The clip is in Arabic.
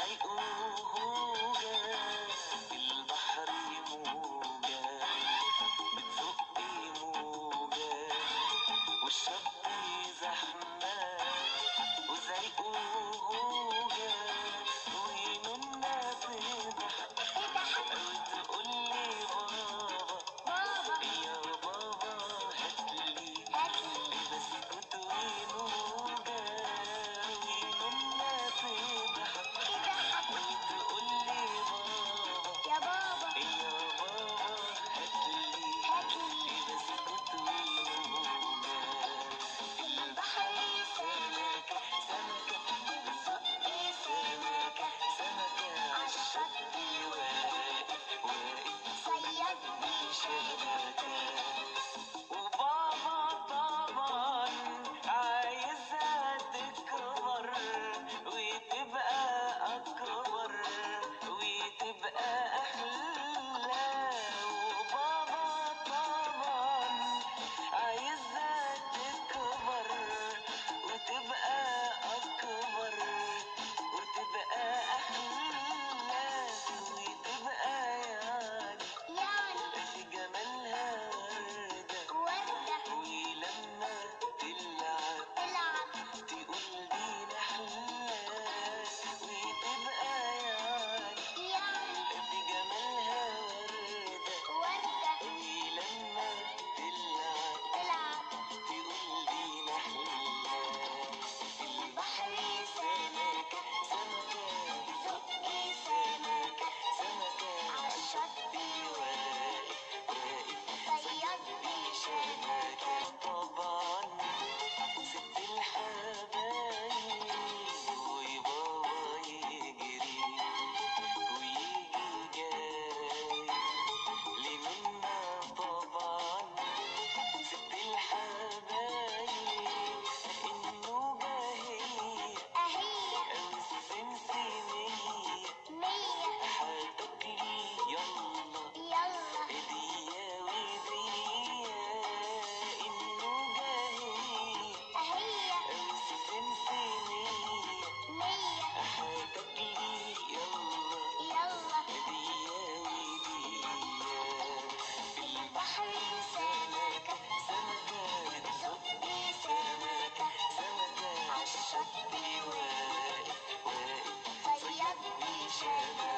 وزعيق وهوجة في البحر موجة بتزقي موجة والشط زحمة وزعيق وهوجة ويننا تضحك وتقولي بابا يا بابا هاتلي بسكوت وموجة ويننا تضحك وتقولي يا بابا هاتلي بسكوت وموجة في البحر سمكة بتزقي سمكة عالشط واقف صيادني شبكة وبابا طبعا عايزها تكبر وتبقى أكبر وتبقى أحلى وبابا طبعا عايزها تكبر وتبقى أكبر وتبقى أحلى وتبقى يعني في جمالها وردة ولما تلعب تقول دي نحلة وتبقى يعني في جمالها وردة ولما تلعب تقول دي نحلة في البحر سمكة بتزقي سمكة عالشط واقف صيادني شبكة طبعا ست الحبايب وبابا يجري ويجي جاي لمنا طبعا ست الحبايب النوبة هي أو السمسمية هتاكلي يلا هدية ودية النوبة هي أو السمسمية هتاكلي يلا هدية ودية في البحر سمكة بتزقي سمكة عالشط واقف صيادني شبكة